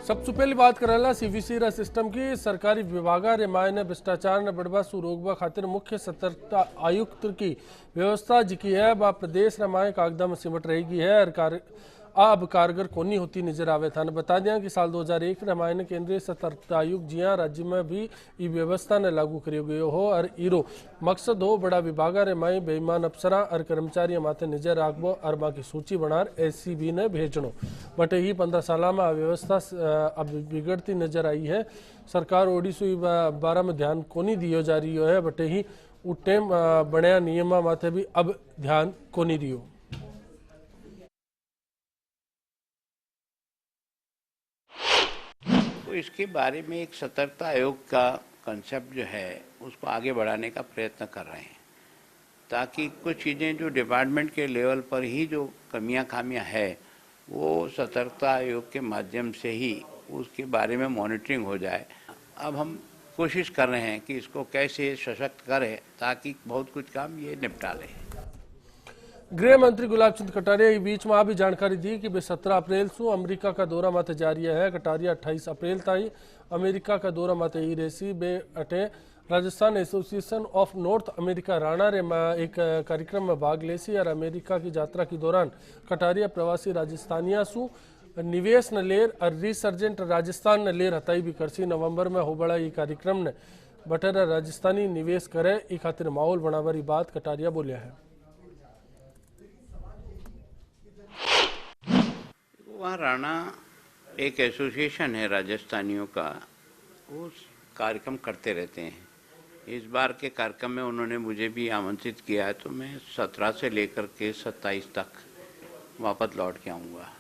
सबसे पहली बात करेला सीवीसी रा सिस्टम की सरकारी विभागा रे मायने भ्रष्टाचार ने बढ़वा सु रोकवा खातिर मुख्य सतर्कता आयुक्त की व्यवस्था जिकी है वह प्रदेश रे माय कागदा में सिमट रहेगी है और अब कारगर कोनी होती नजर आवे था। बता दिया कि साल 2001 रे मायने केंद्रीय सतर्कता आयुक्त जिया राज्य में भी ये व्यवस्था ने लागू करियो गयो हो और इरो मकसद हो बड़ा विभागा रे माय बेईमान अफसरा और कर्मचारी माथे नजर राखबो और बाकी सूची बनार एसीबी ने भेजनो बट ही 15 साल में आ व्यवस्था अब बिगड़ती नजर आई है। सरकार ओडिशा बारे में ध्यान कोनी दियो जा रही है बट ही उ टेम बनया नियम माथे भी अब ध्यान कोनी दियो। तो इसके बारे में एक सतर्कता आयोग का कंसेप्ट जो है उसको आगे बढ़ाने का प्रयत्न कर रहे हैं ताकि कुछ चीज़ें जो डिपार्टमेंट के लेवल पर ही जो कमियां खामियां है वो सतर्कता आयोग के माध्यम से ही उसके बारे में मॉनिटरिंग हो जाए। अब हम कोशिश कर रहे हैं कि इसको कैसे सशक्त करें ताकि बहुत कुछ काम ये निपटा लें। गृह मंत्री गुलाब चंद कटारिया के बीच में आ भी जानकारी दी कि 17 अप्रैल से अमेरिका का दौरा माते जारी है। कटारिया 28 अप्रैल ताई अमेरिका का दौरा माते ही रेसी बे अटे Rajasthan association of north America Rana रे एक कार्यक्रम में भाग लेसी और अमेरिका की यात्रा के दौरान कटारिया प्रवासी राजस्थानिया सु निवेश न लेर और रिसर्जेंट राजस्थान न लेर हताई भी करसी। नवंबर में हो बड़ा ये कार्यक्रम ने बटर राजस्थानी निवेश करे ई खातिर माहौल बनावारी बात कटारिया बोलिया है। वहाँ राणा एक एसोसिएशन है राजस्थानियों का, वो कार्यक्रम करते रहते हैं। इस बार के कार्यक्रम में उन्होंने मुझे भी आमंत्रित किया है तो मैं 17 से लेकर के 27 तक वापस लौट के आऊँगा।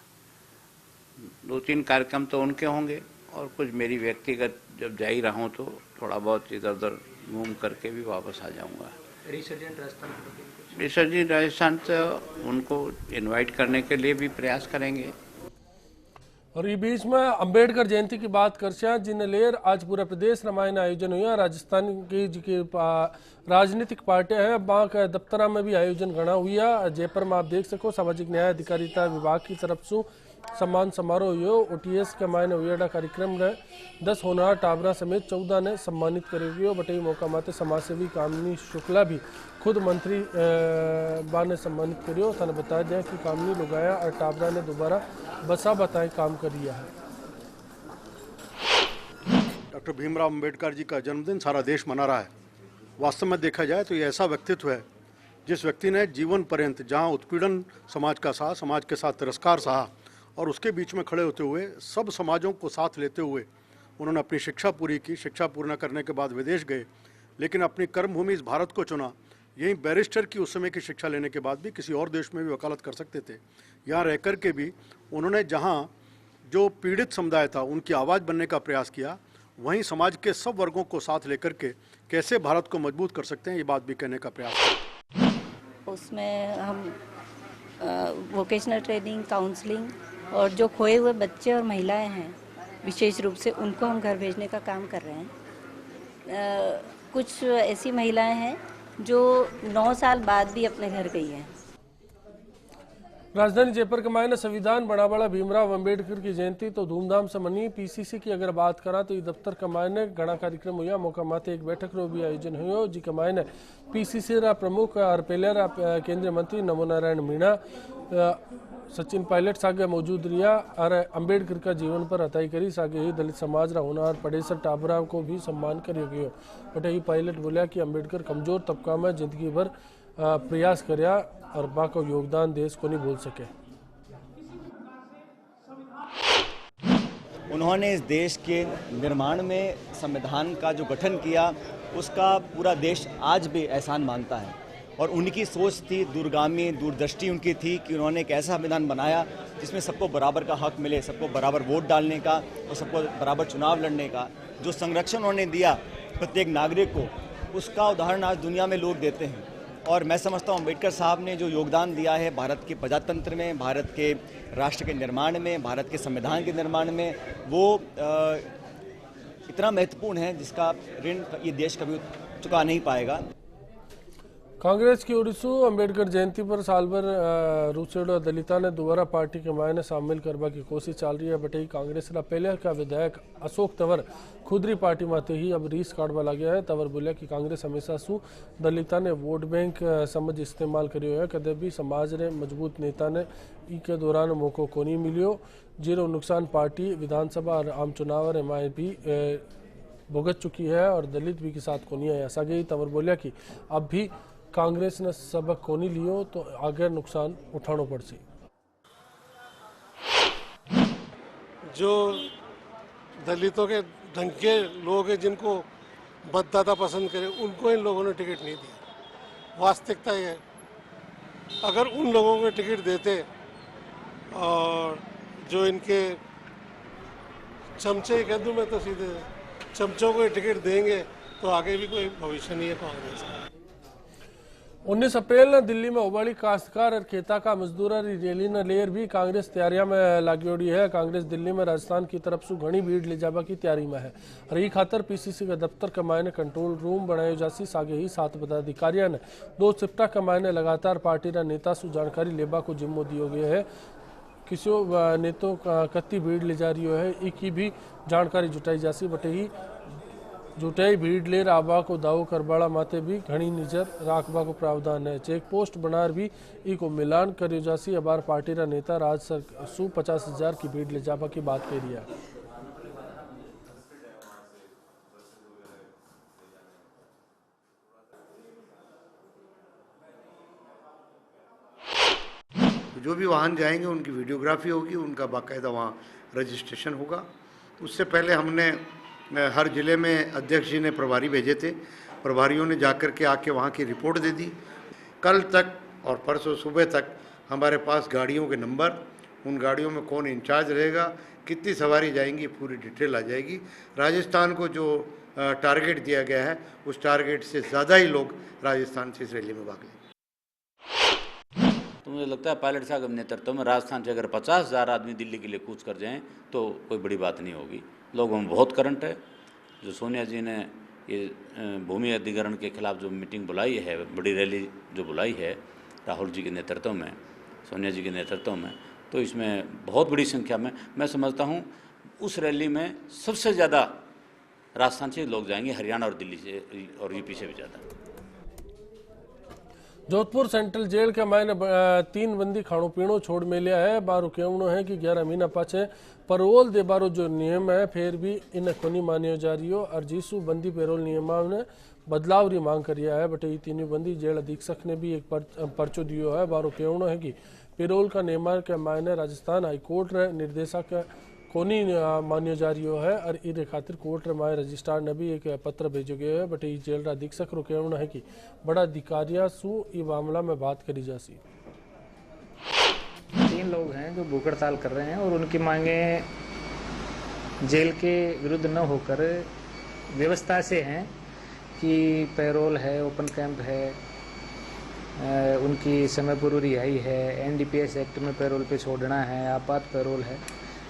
2-3 कार्यक्रम तो उनके होंगे और कुछ मेरी व्यक्तिगत जब जा ही रहा हूँ तो थोड़ा बहुत इधर उधर घूम करके भी वापस आ जाऊँगा। रिसर्जेंट राजस्थान तो उनको इनवाइट करने के लिए भी प्रयास करेंगे। और ये बीच में अंबेडकर जयंती की बात करछा जिन लेर आज पूरा प्रदेश रामायण आयोजन हुआ। राजस्थान की राजनीतिक पार्टियां हैं बां का दफ्तरा में भी आयोजन गणा हुआ। जयपुर में आप देख सको सामाजिक न्याय अधिकारिता विभाग की तरफ से सम्मान समारोह हुआ। ओटीएस के मायने हुआ कार्यक्रम में 10 होनहार टाबरा समेत 14 ने सम्मानित करे बटे मौका माते समाज सेवी कामिनी शुक्ला भी खुद मंत्री बा ने सम्मानित करियो। थाने बता दिया कि कामिनी लुगाया और टाबरा ने दोबारा बसा बताए काम करिया है। डॉक्टर भीमराव अंबेडकर जी का जन्मदिन सारा देश मना रहा है। वास्तव में देखा जाए तो ये ऐसा व्यक्तित्व है जिस व्यक्ति ने जीवन पर्यंत जहां उत्पीड़न समाज का सहा, समाज के साथ तिरस्कार सहा और उसके बीच में खड़े होते हुए सब समाजों को साथ लेते हुए उन्होंने अपनी शिक्षा पूरी की। शिक्षा पूर्ण करने के बाद विदेश गए लेकिन अपनी कर्मभूमि इस भारत को चुना। यही बैरिस्टर की उस समय की शिक्षा लेने के बाद भी किसी और देश में भी वकालत कर सकते थे। यहाँ रह कर के भी उन्होंने जहाँ जो पीड़ित समुदाय था उनकी आवाज़ बनने का प्रयास किया, वहीं समाज के सब वर्गों को साथ लेकर के कैसे भारत को मजबूत कर सकते हैं ये बात भी कहने का प्रयास किया। उसमें हम वोकेशनल ट्रेनिंग, काउंसलिंग और जो खोए हुए बच्चे और महिलाएं हैं विशेष रूप से उनको हम घर भेजने का काम कर रहे हैं। कुछ ऐसी महिलाएं हैं जो 9 साल बाद भी अपने घर गई हैं। राजधानी जयपुर के मायने संविधान बड़ा भीमराव अंबेडकर की जयंती तो धूमधाम से मनी। पीसीसी की अगर बात करा तो ये दफ्तर के मायने घना कार्यक्रम हुआ। मौका माते एक बैठक रो भी आयोजन हुआ जी के मायने पीसीसी रा प्रमुख और पहले केंद्रीय मंत्री नमो नारायण मीणा, सचिन पायलट सागे मौजूद रिया और अंबेडकर का जीवन पर हताई करी। सागे ही दलित समाज रा होनहार पडेसर टाबरा को भी सम्मान करियो गयो। बटे ही पायलट बोलिया कि अंबेडकर कमजोर तबका में जिंदगी भर प्रयास करया और बाको योगदान देश को नहीं भूल सके। उन्होंने इस देश के निर्माण में संविधान का जो गठन किया उसका पूरा देश आज भी एहसान मानता है और उनकी सोच थी, दूरगामी दूरदृष्टि उनकी थी कि उन्होंने एक ऐसा संविधान बनाया जिसमें सबको बराबर का हक मिले, सबको बराबर वोट डालने का और सबको बराबर चुनाव लड़ने का। जो संरक्षण उन्होंने दिया प्रत्येक नागरिक को, उसका उदाहरण आज दुनिया में लोग देते हैं। और मैं समझता हूँ अम्बेडकर साहब ने जो योगदान दिया है भारत के प्रजातंत्र में, भारत के राष्ट्र के निर्माण में, भारत के संविधान के निर्माण में, वो इतना महत्वपूर्ण है जिसका ऋण ये देश कभी चुका नहीं पाएगा। कांग्रेस की ओडिशू अंबेडकर जयंती पर साल भर रूचेड़ो दलिता ने दोबारा पार्टी के मायने शामिल करवा की कोशिश चल रही है। बटे कांग्रेस का पहले का विधायक अशोक तंवर खुदरी पार्टी माते ही अब रीस काटवा लगे है। तंवर बोलिया कि कांग्रेस हमेशा शू दलिता ने वोट बैंक समझ इस्तेमाल करियो है। कदे भी समाज ने मजबूत नेता ने ई के दौरान मौको को नहीं मिलियो, जीरो नुकसान पार्टी विधानसभा और आम चुनाव में भी भुगत चुकी है और दलित भी के साथ को नहीं आया सके। तंवर बोलिया कि अब भी कांग्रेस ने सबक को नहीं लियो तो आगे नुकसान उठाना पड़सी। जो दलितों के ढंग के लोग हैं जिनको मतदाता पसंद करे, उनको इन लोगों ने टिकट नहीं दिया। वास्तविकता ये है, अगर उन लोगों को टिकट देते और जो इनके चमचे कह दूं मैं तो सीधे चमचों को टिकट देंगे तो आगे भी कोई भविष्य नहीं है कांग्रेस का। 19 अप्रैल न दिल्ली में उबाड़ी काश्तकार और खेता का मजदूर रैली न लेर भी कांग्रेस तैयारियां में लागी है। कांग्रेस दिल्ली में राजस्थान की तरफ से घनी भीड़ ले जावा की तैयारी में है। रही खातर पीसीसी का दफ्तर के मायने कंट्रोल रूम बनाए जासी। सागे ही 7 पदाधिकारियों ने 2 शिफ्टा के मायने लगातार पार्टी का नेता से जानकारी लेबा को जिम्मो दियो गया है। किसी नेतों का कत्ती भीड़ ले जा रही है ई की भी जानकारी जुटाई जासी। बटे ही जुटाई भीड़ ले आबा को दाऊ करबाड़ा माते भी घनी नजर राखबा को प्रावधान है। चेक पोस्ट बनार भी ई को मिलान करियो जासी। अबार पार्टी रा नेता राज सू 50,000 की भीड़ ले जाबा की बात कह रही है। जो भी वाहन जाएंगे उनकी वीडियोग्राफी होगी, उनका बाकायदा वहाँ रजिस्ट्रेशन होगा। उससे पहले हमने हर ज़िले में अध्यक्ष जी ने प्रभारी भेजे थे, प्रभारियों ने जाकर के आके वहाँ की रिपोर्ट दे दी। कल तक और परसों सुबह तक हमारे पास गाड़ियों के नंबर, उन गाड़ियों में कौन इंचार्ज रहेगा, कितनी सवारी जाएंगी, पूरी डिटेल आ जाएगी। राजस्थान को जो टारगेट दिया गया है उस टारगेट से ज़्यादा ही लोग राजस्थान से इस रैली में भाग लेंगे। तो मुझे लगता है पायलट साहब के नेतृत्व में राजस्थान से अगर 50,000 आदमी दिल्ली के लिए कूच कर जाएं तो कोई बड़ी बात नहीं होगी। लोगों में बहुत करंट है। जो सोनिया जी ने ये भूमि अधिग्रहण के खिलाफ जो मीटिंग बुलाई है, बड़ी रैली जो बुलाई है राहुल जी के नेतृत्व में, सोनिया जी के नेतृत्व में, तो इसमें बहुत बड़ी संख्या में मैं समझता हूँ उस रैली में सबसे ज़्यादा राजस्थान से लोग जाएंगे, हरियाणा और दिल्ली से और यूपी से भी ज़्यादा। जोधपुर सेंट्रल जेल के मायने 3 बंदी खाणो पीणो छोड़ मिलिया है। बारो कहनो है कि 11 महीना पाछे परोल दे बारो जो नियम है फिर भी इन कोनी मानियो जा रही हो और जीसू बंदी पेरोल नियम ने बदलाव री मांग करिया है। बटे ये तीनों बंदी जेल अधीक्षक ने भी एक पर्चो दियो है। बारो कहनो है कि पेरोल का नियम के मायने राजस्थान हाईकोर्ट रे निर्देशक कोनी मान्य जा रही है और इन खातिर कोर्ट रे माय रजिस्ट्रार ने भी एक पत्र भेजो गया है। बट ये जेल रा अधीक्षक रो कहना है कि बड़ा अधिकारिया सु ई मामला में बात करी जासी। 3 लोग हैं जो भूख हड़ताल कर रहे हैं और उनकी मांगे जेल के विरुद्ध न होकर व्यवस्था से हैं कि पैरोल है, ओपन कैंप है, उनकी समय पूर्व रिहाई है, एनडीपीएस एक्ट में पैरोल पे छोड़ना है, आपात पैरोल है,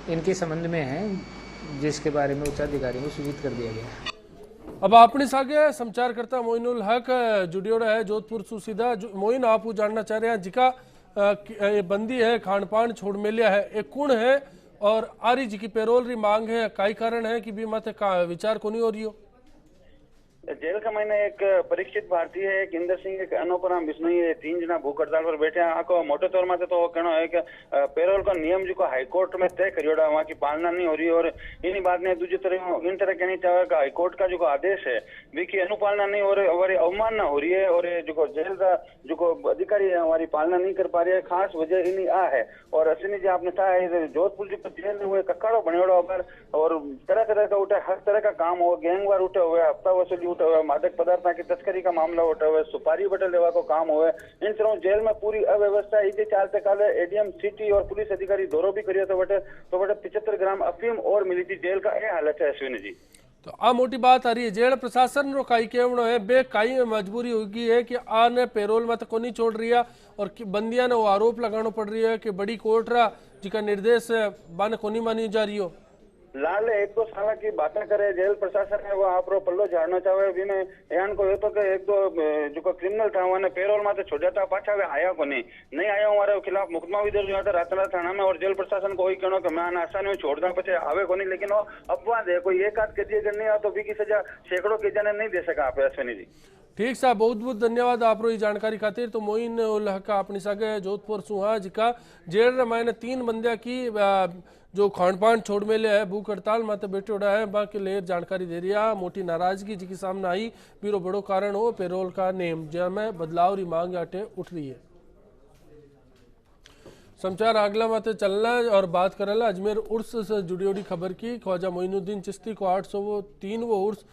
इनके संबंध में है जिसके बारे में उच्च अधिकारियों को सूचित कर दिया गया है। अब आपने सागे समाचार करता मोइनुल हक जुड़ियोड़ा है जोधपुर सु सीधा। मोइन आप जानना चाह रहे हैं जिका बंदी है खान पान छोड़ मिलिया है एक कौन है और आरी जी की पेरोल री मांग है, काई कारण है कि भी मत विचार को नहीं हो रही हो? जेल का महीने एक परीक्षित भारतीय है, एक इंदर सिंह, एक अनुपराम बिश्नोई है, 3 जना भूख हड़ताल पर बैठे हैं। आको मोटे तौर में तो कहना है कि पेरोल का नियम जो हाईकोर्ट में तय करियोड़ा वहाँ की पालना नहीं हो रही और इन्हीं बात ने दूसरी तरह इन तरह कहनी चाहे कि हाईकोर्ट का जो आदेश है विकी अनुपालना नहीं हो रही, हमारी अवमानना हो रही है और जो जेल का जो अधिकारी है हमारी पालना नहीं कर पा रही है। खास वजह इन्हीं आ है और असली जो आपने कहा है जोधपुर जो जेल में हुए कक्काड़ो बनेड़ो और तरह तरह का उठे, हर तरह का काम हो, गैंगवार उठे हुए, हफ्ता वसूली हुए, मादक पदार्थ की तस्करी का मामला उठा हुआ, सुपारी बटल लेवा को काम हुआ। इन तरह जेल में पूरी अव्यवस्था इसे चालते काले एडीएम सिटी और पुलिस अधिकारी दौरो भी करिए तो बटे 75 ग्राम अफीम और मिली थी। जेल का यह हालत है अश्विनी जी। तो आ मोटी बात आ रही है जेल प्रशासन रो काई केवड़ो है बे काई मजबूरी होगी है कि आने पेरोल में तो को नहीं छोड़ रही है और बंदियां ने वो आरोप लगाना पड़ रही है कि बड़ी कोर्ट रा जिका निर्देश बाने को नहीं मानी जा रही हो। लाल एक दो साल की बातें करे जेल प्रशासन है वो आप पल्लो झाड़ना चाहे भी ने यान को तो के एक दो जो क्रिमिनल था उन्हें पेरोल में छोड़ा था पाछा वे आया को नहीं आया हमारे खिलाफ मुकदमा भी दर्ज हुआ था रातना थाना में और जेल प्रशासन को वही कहना कि मैं आसानी छोड़ दा पचे आवे को नहीं, लेकिन वो अपवाद है, कोई एक आध कैदी अगर नहीं आ तो भी की सजा सैकड़ों कैदी ने नहीं दे सका आप अश्विनी जी। ठीक साहब, बहुत बहुत धन्यवाद आप रो जानकारी खातिर। तो मोइन उल हक अपनी सागे जोधपुर सुहा जिका जेल रमायने 3 बंदिया की जो खानपान छोड़ मेले है भूख हड़ताल माते बैठे उड़ा है बाकी लेर जानकारी दे रही है। मोटी नाराजगी जी की सामने आई बीरो बड़ो कारण हो पेरोल का नेम जहाँ बदलाव री मांग आटे उठ रही है। समाचार अगला माते चलना और बात करेला अजमेर उर्स से जुड़ी हुई खबर की। ख्वाजा मोइनुद्दीन चिश्ती को 803 उर्स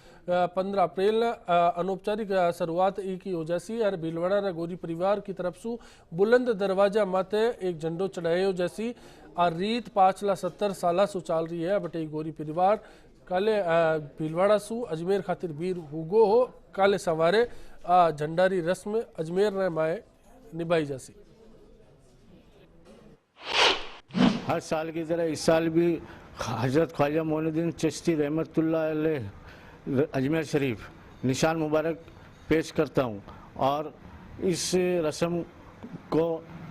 15 अप्रैल अनौपचारिक शुरुआत की वजह से और भीलवाड़ा गोरी परिवार की तरफ से बुलंद दरवाजा माते एक झंडो चढ़ाए जैसी और रीत 570 साल सु चाल रही है। बटे गोरी परिवार काले भीलवाड़ा सु अजमेर खातिर वीर हुगो हो काले सवारे झंडारी रस्म अजमेर ने माए निभाई जैसी। हर साल की तरह इस साल भी हज़रत ख्वाजा मोइनुद्दीन चिश्ती रहमतुल्लाह अलैह अजमेर शरीफ निशान मुबारक पेश करता हूँ और इस रस्म को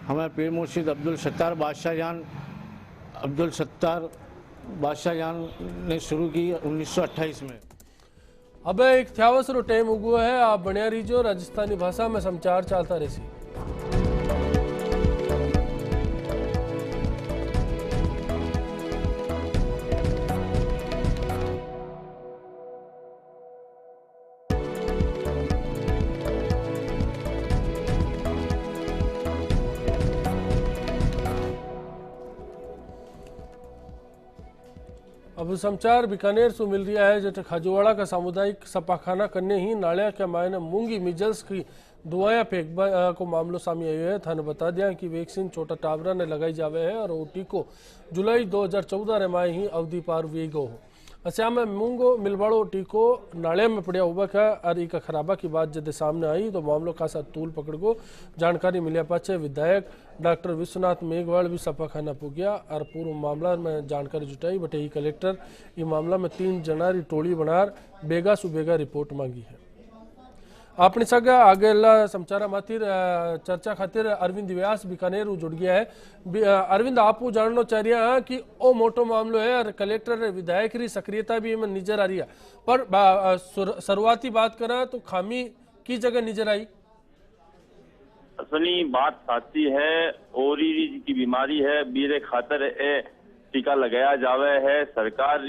हमें पीर मुर्शिद अब्दुल सत्तार बादशाह जान ने शुरू की 1928 में। अब एक थ्यावस रो टाइम उगो है आप बनिया रीजो राजस्थानी भाषा में समाचार चलता रही। अब समाचार बीकानेर से मिल रहा है जो खाजूवाड़ा का सामुदायिक सपाखाना करने ही नालिया के मायने मूंगी मिजल्स की दवाएं फेंक को मामलो सामने आयो है। थाने बता दिया कि वैक्सीन छोटा टावरा ने लगाई जावे है और वो टीको जुलाई 2014 रे माए ही अवधि पार वेगो हो। अस्या में मूंगो मिलवाड़ो टीको नाले में पड़िया हुआ है और एक खराबा की बात जब सामने आई तो मामलो खासा तूल पकड़ को जानकारी मिलिया पाचे विधायक डॉक्टर विश्वनाथ मेघवाल भी सपाखाना पुगिया और पूर्व मामला में जानकारी जुटाई। बटे ही कलेक्टर ये मामला में 3 जनारी टोली बनार बेगा सुबेगा रिपोर्ट मांगी है। अपनी सगा आगेला समाचार माथिर चर्चा खातिर अरविंद व्यास बीकानेर जुड़ गया है। अरविंद आप जानना चाह रही हैं कि ओ मोटो मामलो है और कलेक्टर विधायक की सक्रियता भी में नजर आ रही है, पर शुरुआती बात करें तो खामी की जगह नजर आई। असली बात साची है, ओरी की बीमारी है बीरे खातर टीका लगाया जावे है। सरकार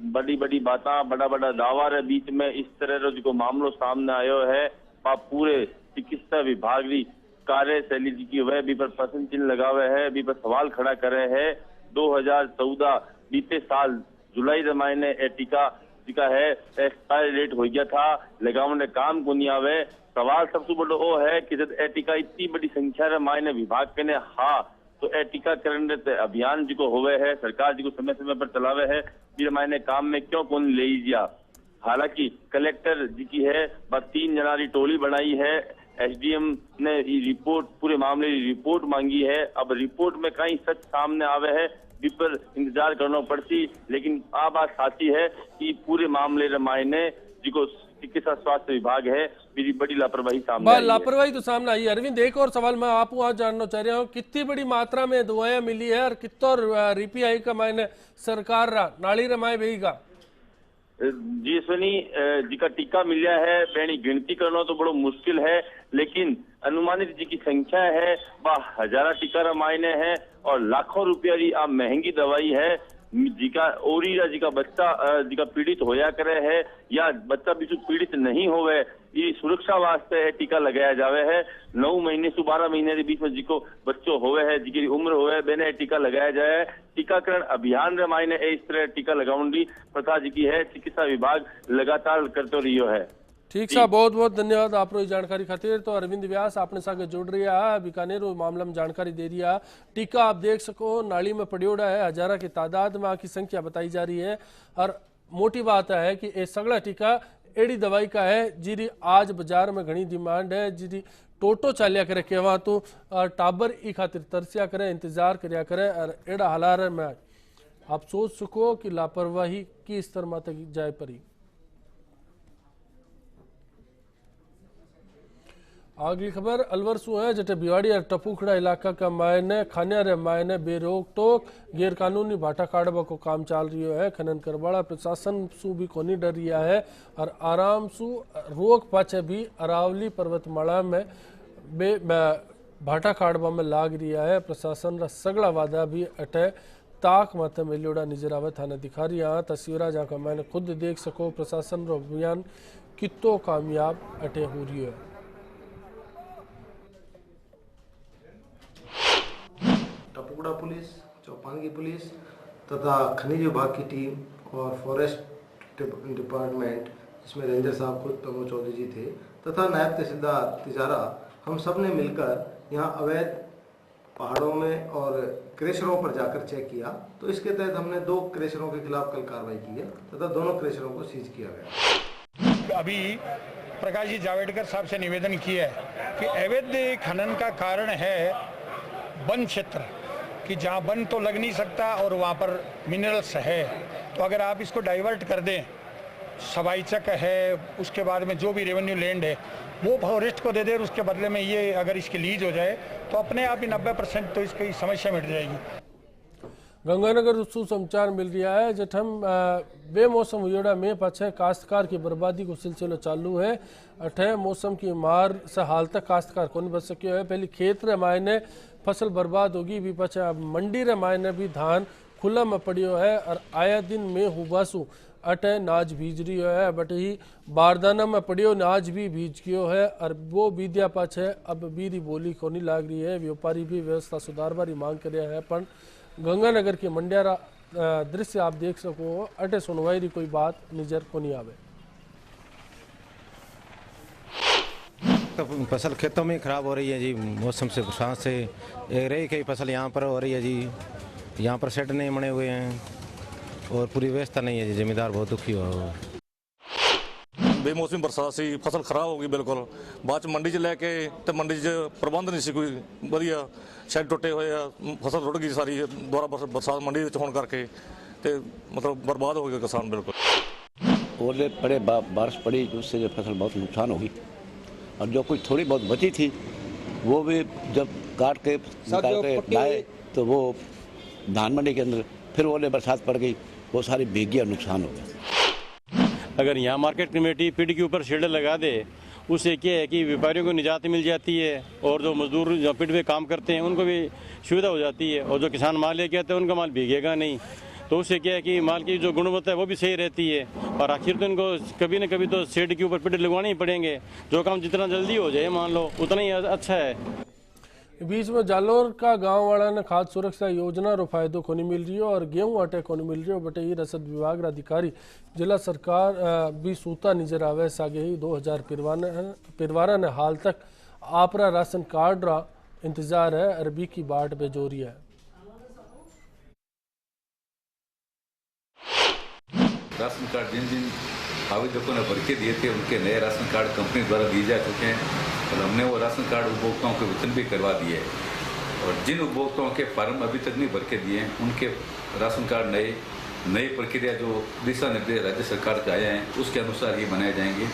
बड़ी बड़ी बाता बड़ा बड़ा दावा रे बीच में इस तरह जो मामलो सामने आयो है पूरे चिकित्सा विभाग की कार्यशैली जी की वह भी पर प्रश्न चिन्ह लगावे है, भी पर सवाल खड़ा करे है। 2014 बीते साल जुलाई रे महीने टीका जिका है एक्सपायर डेट हो गया था, लगाव ने काम को नहीं आवे। सवाल सबसे बड़ो वो है कि जब टीका इतनी बड़ी संख्या रे मायने विभाग के ने हाँ तो टीकाकरण अभियान जो होवे है सरकार जी को समय समय पर चलावे है भी मायने काम में क्यों कौन ले दिया। हालांकि कलेक्टर जी की है 3 जनारी टोली बनाई है। एसडीएम ने रिपोर्ट पूरे मामले की रिपोर्ट मांगी है। अब रिपोर्ट में कहीं सच सामने आवे है भी पर इंतजार करना पड़ती, लेकिन आ बात साची है कि पूरे मामले रे मायने जिको चिकित्सा स्वास्थ्य विभाग है मेरी बड़ी लापरवाही सामने आई है। लापरवाही तो सामने आई है। अरविंद एक और सवाल मैं आप वहां जानना चाह रहा हूँ, कितनी बड़ी मात्रा में दवाएं मिली है और कितना रिपीआई का मायने सरकार नाली रमाए भेगा जी सुनी जी का टीका मिला है बेनी गिनती करना तो बड़ो मुश्किल है, लेकिन अनुमानित जी की संख्या है 1000 टीका रमायने है और लाखों रुपया की आप महंगी दवाई है जिका ओरी जिका बच्चा जिका पीड़ित होया करे है या बच्चा भी पीड़ित नहीं होवे ये सुरक्षा वास्ते टीका लगाया जावे है। 9 महीने से 12 महीने के बीच में जिको बच्चों होवे है जिकी उम्र होवे बेने टीका लगाया जाए। टीकाकरण अभियान रे मायने इस तरह टीका लगाउंडी प्रथा जी की है चिकित्सा विभाग लगातार करते रहियो है। ठीक साहब, बहुत बहुत धन्यवाद आप जानकारी खातिर। तो अरविंद व्यास अपने साथ जुड़ रही है बीकानेर मामला में जानकारी दे रही है। टीका आप देख सको नाली में पड़ियोड़ा है, 1000 की तादाद में की संख्या बताई जा रही है और मोटी बात है कि ये सगड़ा टीका एड़ी दवाई का है जी आज बाजार में घनी डिमांड है, जी टोटो चालिया करे कहवा तो टाबर ई खातिर तरसिया करे इंतजार करया करे और एड़ा हालार में आप सोच सको कि लापरवाही की स्तर में तक जाए पड़ी। अगली खबर अलवर सु है जटे भिवाड़ी और टपूखड़ा इलाका का मायने खानिया रे मायने बेरोक टोक गैर कानूनी भाटा काटवा को काम चाल रही है। खनन करवाड़ा प्रशासन सु भी कोनी डर रिया है और आराम सु रोक पाछे भी अरावली पर्वतमाला में भाटा काटवा में लाग रिया है। प्रशासन रा सगड़ा वादा भी अटे ताक माथे मिलियोड़ा नजर आवे। थाने दिखा रही तस्वीर जहाँ मैंने खुद देख सको प्रशासन रो अभियान कितो कामयाब अटे हो रही है। टपुकड़ा पुलिस, चौपानगी पुलिस तथा खनिज विभाग की टीम और फॉरेस्ट डिपार्टमेंट जिसमें रेंजर साहब खुद प्रमोद चौधरी जी थे तथा नायब तहसीलदार तिजारा, हम सब ने मिलकर यहाँ अवैध पहाड़ों में और क्रेशरों पर जाकर चेक किया। तो इसके तहत हमने 2 क्रेशरों के खिलाफ कल कार्रवाई की है तथा दोनों क्रेशरों को सीज किया गया। अभी प्रकाश जी जावड़ेकर साहब से निवेदन किया है कि अवैध खनन का कारण है वन क्षेत्र, कि जहाँ वन तो लग नहीं सकता और वहाँ पर मिनरल्स है, तो अगर आप इसको डाइवर्ट कर दें, सवाईचक है, उसके बाद में जो भी रेवेन्यू लैंड है वो फॉरेस्ट को दे दे, उसके बदले में ये अगर इसकी लीज हो जाए तो अपने आप ही 90% तो इसकी समस्या मिट जाएगी। गंगानगर सु समाचार मिल रहा है जठम बेमौसम हुएड़ा में पाछे काश्तकार की बर्बादी को सिलसिलो चालू है। अठे मौसम की मार से हाल तक काश्तकार को नहीं बच सको है। पहली खेत रे मायने फसल बर्बाद होगी भी पाछे अब मंडी रे मायने भी धान खुला में पड़ियो है और आया दिन में हुबासु अटे नाज बीज रही है। बट ही बारदाना में पड़ियो नाज भी बीज गयो है और वो बीदिया पाछे अब बीरी बोली को नहीं लाग रही है। व्यापारी भी व्यवस्था सुधारवारी मांग कर है पण गंगानगर की मंडियारा दृश्य आप देख सको अटे सुनवाई री कोई बात नजर को नहीं आवे। तो फसल खेतों में खराब हो रही है जी, मौसम से बरसात से रही कई फसल यहाँ पर हो रही है जी। यहाँ पर शेड नहीं बने हुए हैं और पूरी व्यवस्था नहीं है जी, जमींदार बहुत दुखी हुआ। बेमौसमी बरसात से फसल खराब हो गई बिल्कुल। बाद च मंडी च लैके तो मंडी च प्रबंध नहीं सी कोई वधिया, शेड टुटे हुए आ, फसल रुड़ गई सारी दोबारा बरसात मंडी होने करके, तो मतलब बर्बाद हो गया किसान बिल्कुल। ओले पड़े बारिश पड़ी उससे जो फसल बहुत नुकसान होगी और जो कुछ थोड़ी बहुत बची थी वो भी जब काट के निकाल के लाए तो वो धान मंडी के अंदर फिर ओले बरसात पड़ गई, वो सारी भीग गई और नुकसान हो गया। अगर यहाँ मार्केट कमेटी पिट के ऊपर शेड लगा दे उससे क्या है कि व्यापारियों को निजात मिल जाती है और जो मजदूर जो पिट पे काम करते हैं उनको भी सुविधा हो जाती है और जो किसान माल लेके आते हैं उनका माल भीगेगा नहीं। तो उससे क्या है कि माल की जो गुणवत्ता है वो भी सही रहती है और आखिर तो इनको कभी न कभी तो शेड के ऊपर पिट लगवाने ही पड़ेंगे। जो काम जितना जल्दी हो जाए मान लो उतना ही अच्छा है। बीच में जालोर का गांव वाला ने खाद्य सुरक्षा योजना रो फायदो को नहीं मिल रही हो और गेहूं आटे को नहीं मिल रही हो। बटे ये रसद विभाग रा अधिकारी जिला सरकार भी सूता नजर आवे। सागे ही 2000 परिवारा ने हाल तक आपरा राशन कार्ड रा इंतजार है। अरबी की बाट पे जोरी है। राशन कार्ड जिन जिन आवेदकों ने भर के दिए थे उनके नए राशन कार्ड कंपनी द्वारा दिए जा चुके हैं और हमने वो राशन कार्ड उपभोक्ताओं के वितरण भी करवा दिए है। और जिन उपभोक्ताओं के फार्म अभी तक नहीं भर के दिए हैं उनके राशन कार्ड नई प्रक्रिया जो दिशा निर्देश राज्य सरकार के आए हैं उसके अनुसार ही बनाए जाएंगे।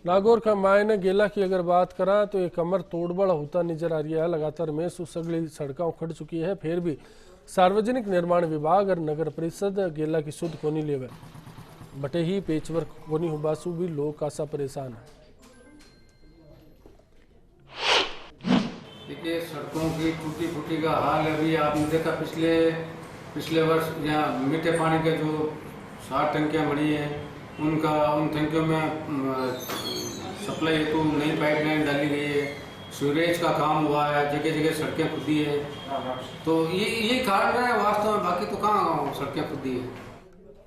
नागौर का मायने गेला की अगर बात करा तो एक कमर तोड़बड़ा होता नजर आ रहा है। लगातार में सगली सड़कें उखड़ चुकी है फिर भी सार्वजनिक निर्माण विभाग और नगर परिषद गेला की सुध को नहीं लेवे। बटे ही पेचवर्क को नहीं हुबासु भी लोग कासा परेशान है। देखिए सड़कों की टूटी फूटी का हाल अभी आपने देखा पिछले वर्ष यहाँ मीठे पानी के जो 60 टंकियाँ बनी हैं उन टंकियों में सप्लाई हेतु नई पाइपलाइन डाली गई है। सीवरेज का काम हुआ है, जगह जगह सड़कें खुदी है। तो ये कारण है वास्तव में, बाकी तो कहाँ सड़कें खुदी है।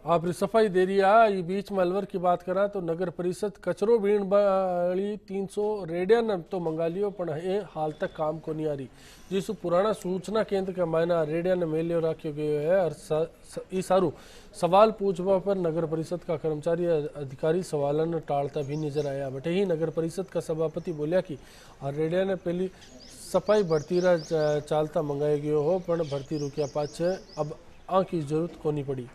आप सफाई दे रही है। ये बीच में अलवर की बात करा तो नगर परिषद कचरो बीण वाली 300 रेडियन तो मंगा लियो पण ये हाल तक काम को नहीं आ रही। जिस पुराना सूचना केंद्र का मायना रेडियन मेलियो रखो गयो है और ये सारू सवाल पूछवा पर नगर परिषद का कर्मचारी अधिकारी सवालन टालता भी नजर आया। बटे ही नगर परिषद का सभापति बोलिया कि रेडियन पहली सफाई भर्ती चालता मंगाई गयो हो पण भर्ती रुकिया पाछे अब आंकी जरूरत कोनी पड़ी।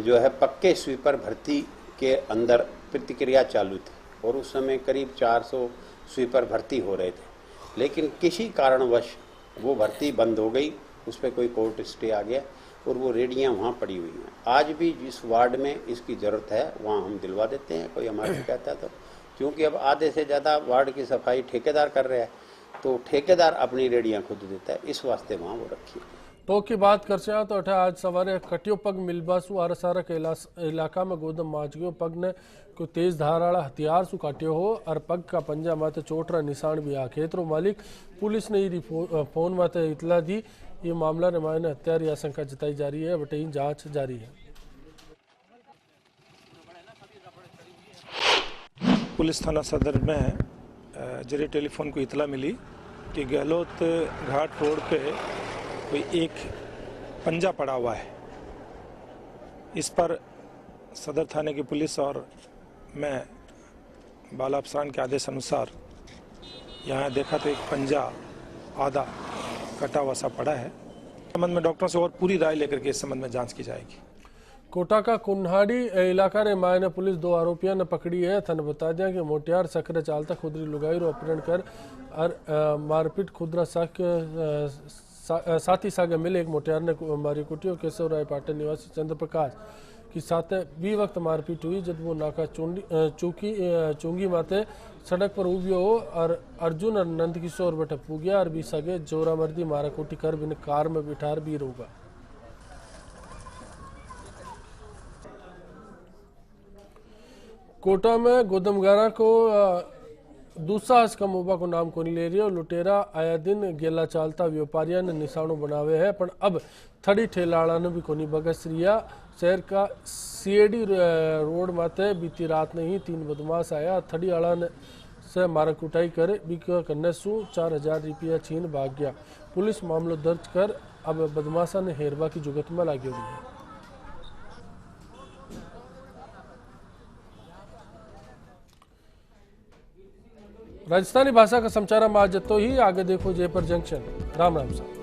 जो है पक्के स्वीपर भर्ती के अंदर प्रतिक्रिया चालू थी और उस समय करीब 400 स्वीपर भर्ती हो रहे थे, लेकिन किसी कारणवश वो भर्ती बंद हो गई, उस पर कोई कोर्ट स्टे आ गया और वो रेडियां वहाँ पड़ी हुई हैं। आज भी जिस वार्ड में इसकी ज़रूरत है वहाँ हम दिलवा देते हैं, कोई हमारे को कहता है तो, क्योंकि अब आधे से ज़्यादा वार्ड की सफाई ठेकेदार कर रहा है, तो ठेकेदार अपनी रेडियां खुद देता है, इस वास्ते वहाँ वो रखी। तो की बात कर तो अठे आज सवारे कटियो पग मिलबासु आरसारा के इलाका में गोदम माच गयो। पग ने कोई तेज धार वाला हथियार सु काटियो हो और पग का पंजा माते चोटरा निशान भी आ। खेतरो मालिक पुलिस ने ये फोन माते इतला दी। ये मामला रे मायने हत्यार की आशंका जताई जा रही है, बटे जांच जारी है। पुलिस थाना सदर में जरिए टेलीफोन को इतला मिली कि गहलोत घाट रोड पे कोई एक पंजा पड़ा हुआ है। इस पर सदर थाने की पुलिस और मैं बाला अफसरान के आदेश अनुसार यहाँ देखा तो एक पंजा आधा कटा हुआ सा पड़ा है। इस संबंध में डॉक्टरों से और पूरी राय लेकर के इस संबंध में जांच की जाएगी। कोटा का कुन्हाड़ी इलाका रे मायने पुलिस 2 आरोपियों ने पकड़ी है। थन बता दिया कि मोटियार सकरे चालता खुदरी लुगाई रो अपहरण कर और मारपीट खुदरा साथी सागे मिले एक मोटियार ने मारी कुटी और केशव राय पाटन निवासी चंद्र प्रकाश की साथ भी वक्त मारपीट हुई। जब वो नाका चुंगी माते सड़क पर उबियो हो और अर्जुन और नंद किशोर बटे पुगिया और भी सगे जोरा मर्दी मारा कुटी कर बिन कार में बिठार भी रोगा। कोटा में गोदमगारा को दुस्साहस का मुबा को नाम कोनी ले रही है। लुटेरा आया दिन गेला चालता व्यापारियों ने निशानों बनावे है, पर अब थड़ी ठेलाड़ा ने भी कोनी बगस रिया। शहर का सीएडी रोड माते बीती रात ने ही 3 बदमाश आया। थड़ी आड़ा ने से मारा कुटाई कर बिका करने सु 4000 रुपया छीन भाग गया। पुलिस मामलो दर्ज कर अब बदमाशा ने हेरवा की जुगत में लागी हुई है। राजस्थानी भाषा का समाचार में आज तो ही आगे देखो जयपुर जंक्शन। राम राम साहब।